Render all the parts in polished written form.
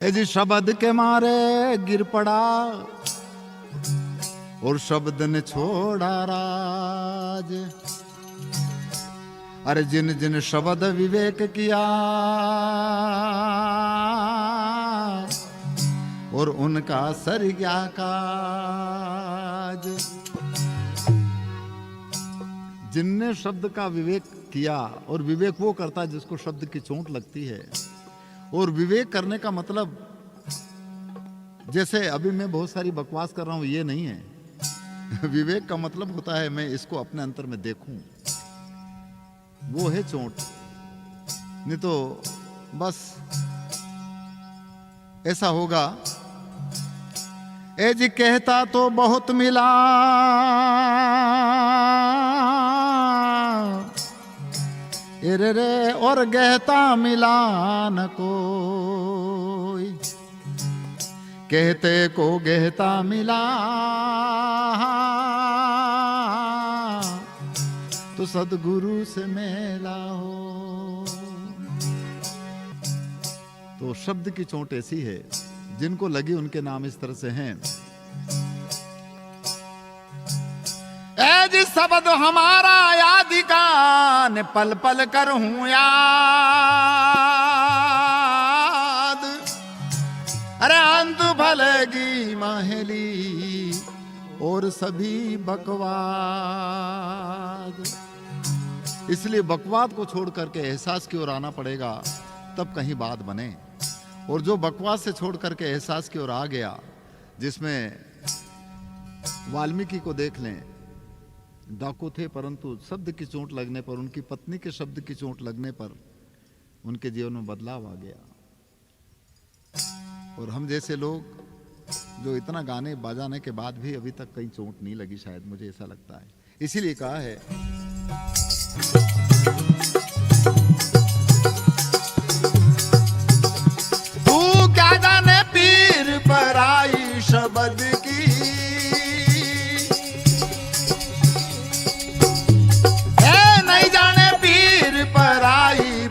ए जी शब्द के मारे गिर पड़ा और शब्द ने छोड़ा राज। अरे जिन जिन शब्द विवेक किया और उनका सर गया काज। जिनने शब्द का विवेक किया, और विवेक वो करता है जिसको शब्द की चोट लगती है। और विवेक करने का मतलब जैसे अभी मैं बहुत सारी बकवास कर रहा हूं ये नहीं है। विवेक का मतलब होता है मैं इसको अपने अंतर में देखूं, वो है चोट। नहीं तो बस ऐसा होगा। ए जी कहता तो बहुत मिला रे रे और गहता मिला न कोई। कहते को गहता मिला तो सदगुरु से मेला हो। तो शब्द की चोट ऐसी है, जिनको लगी उनके नाम इस तरह से हैं। शब्द हमारा यादिकान पल पल कर हूं याद। अरे अंत भलेगी माहेली और सभी बकवाद। इसलिए बकवाद को छोड़ करके एहसास की ओर आना पड़ेगा, तब कहीं बात बने। और जो बकवाद से छोड़ करके एहसास की ओर आ गया, जिसमें वाल्मीकि को देख लें, डाकू थे परंतु शब्द की चोट लगने पर, उनकी पत्नी के शब्द की चोट लगने पर उनके जीवन में बदलाव आ गया। और हम जैसे लोग जो इतना गाने बजाने के बाद भी अभी तक कहीं चोट नहीं लगी, शायद मुझे ऐसा लगता है। इसीलिए कहा है तू क्या जाने पीर पर आई शब्द की।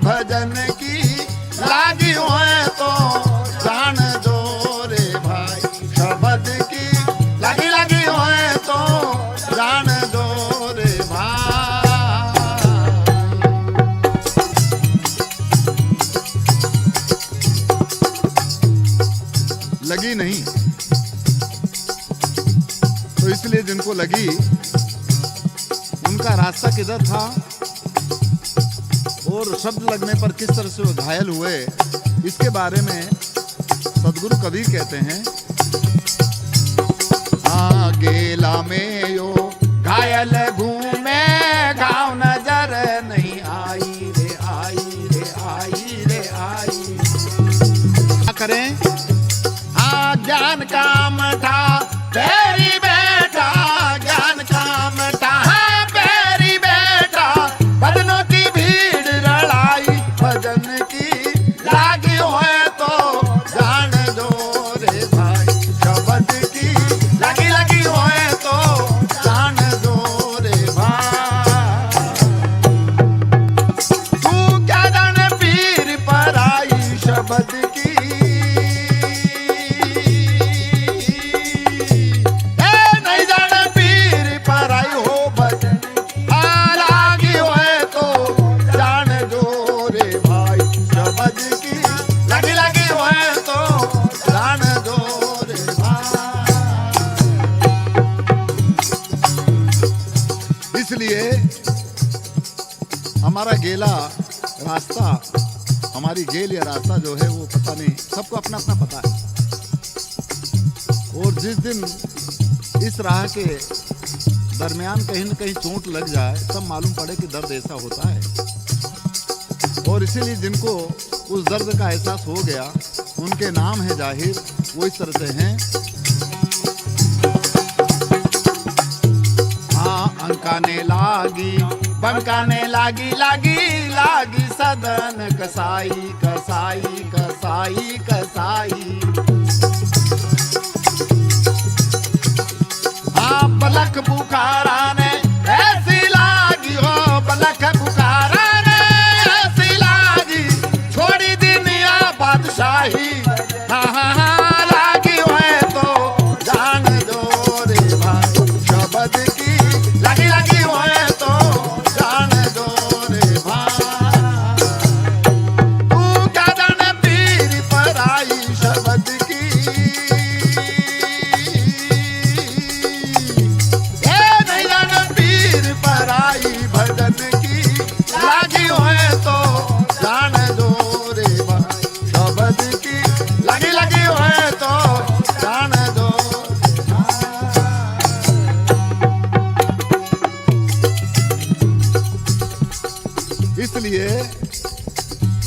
भजन की लागी हुए तो जान दो रे भाई। शब्द की लगी लगी हुए तो जान दो रे भाई। लगी नहीं तो इसलिए जिनको लगी उनका रास्ता किधर था और शब्द लगने पर किस तरह से वो घायल हुए, इसके बारे में सदगुरु कबीर कहते हैं। गेला में यो घायल घूमे गाँव नजर नहीं आई रे आई रे आई रे आई। क्या करें? ज्ञान काम था तेरी बेटा, ज्ञान काम था तेरी बेटा। बदनों की भजन की लागी हुए तो जान दो रे भाई। शब्द की लगी लगी हुए तो जान दो रे भाई। तू क्या जाने पीर पर आई शब्द की। नहीं जाने पीर पर आई हो भजन लागी हुए तो जान दो लगी लगी हुए तो जान दो रे भाई। इसलिए हमारा गेला रास्ता, हमारी गेल या रास्ता जो है वो पता नहीं, सबको अपना अपना पता है। और जिस दिन इस राह के दरमियान कहीं न कहीं चोट लग जाए, तब मालूम पड़े कि दर्द ऐसा होता है। और इसीलिए जिनको उस दर्द का एहसास हो गया, उनके नाम है जाहिर, वो इस तरह से हैं। अंकाने लागी बंकाने लागी लागी लागी सदन कसाई कसाई कसाई कसाई। बलख बुखारा ने ऐसी लागी हो, बलख बुखारा ने ऐसी लागी। छोड़ी दुनिया बादशाही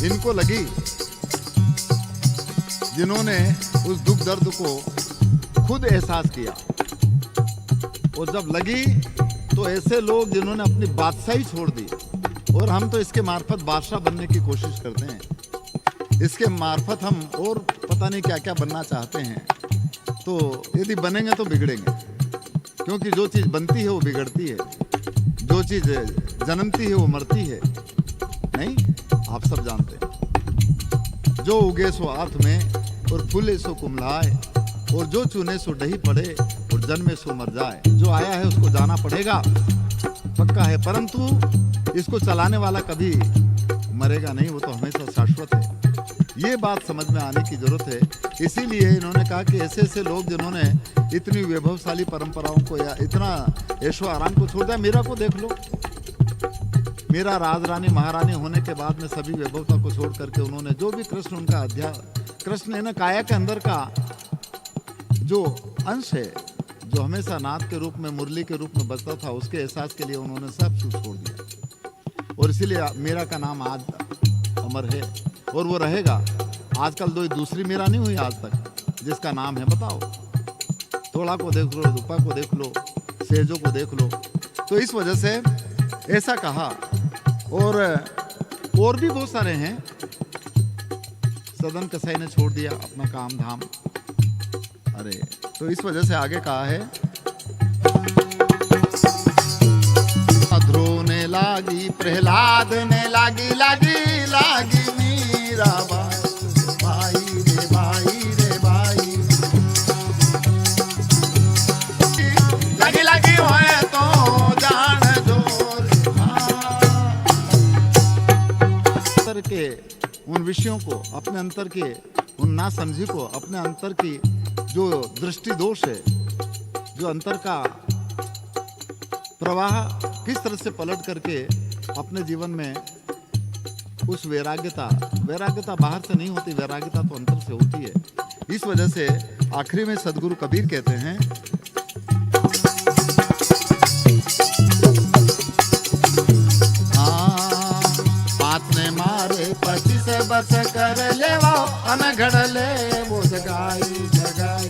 इनको लगी, जिन्होंने उस दुख दर्द को खुद एहसास किया। और जब लगी तो ऐसे लोग जिन्होंने अपनी बादशाही छोड़ दी, और हम तो इसके मार्फत बादशाह बनने की कोशिश करते हैं, इसके मार्फत हम और पता नहीं क्या क्या बनना चाहते हैं। तो यदि बनेंगे तो बिगड़ेंगे, क्योंकि जो चीज़ बनती है वो बिगड़ती है, जो चीज़ जन्मती है वो मरती है। नहीं, आप सब जानते हैं। जो उगे सो हाथ में और फूले सो कुमलाए, और जो चुने सो डही पड़े और जन्मे सो मर जाए। जो आया है उसको जाना पड़ेगा, पक्का है, परंतु इसको चलाने वाला कभी मरेगा नहीं, वो तो हमेशा शाश्वत है। ये बात समझ में आने की जरूरत है। इसीलिए इन्होंने कहा कि ऐसे ऐसे लोग जिन्होंने इतनी वैभवशाली परंपराओं को या इतना ऐशो आराम को छोड़ दिया। मीरा को देख लो, मीरा राजरानी महारानी होने के बाद में सभी वैभवता को छोड़ करके उन्होंने जो भी कृष्ण उनका अध्याय, कृष्ण है ना, काया के अंदर का जो अंश है, जो हमेशा नाद के रूप में, मुरली के रूप में बजता था, उसके एहसास के लिए उन्होंने सब कुछ छोड़ दिया। और इसीलिए मीरा का नाम आज अमर है और वो रहेगा। आजकल दूसरी मीरा नहीं हुई आज तक जिसका नाम है, बताओ। थोड़ा को देख लो, रूपा को देख लो, सेजो को देख लो। तो इस वजह से ऐसा कहा। और भी बहुत सारे हैं। सदन कसाई ने छोड़ दिया अपना काम धाम। अरे तो इस वजह से आगे कहा है, ध्रुव लागी, प्रहलाद ने लागी लागी लागी मीरा भाई रे भाई रे भाई, लागी लागी होए तो जान जोर। अंतर के उन विषयों को, अपने अंतर के उन ना समझी को, अपने अंतर की जो दृष्टि दोष है, जो अंतर का प्रवाह किस तरह से पलट करके अपने जीवन में उस वैराग्यता बाहर से नहीं होती, वैराग्यता तो अंतर से होती है। इस वजह से आखिरी में सदगुरु कबीर कहते हैं, हाथ ने मारे 25 बस कर ले वो अनघड़ ले वो जगाई जगाई।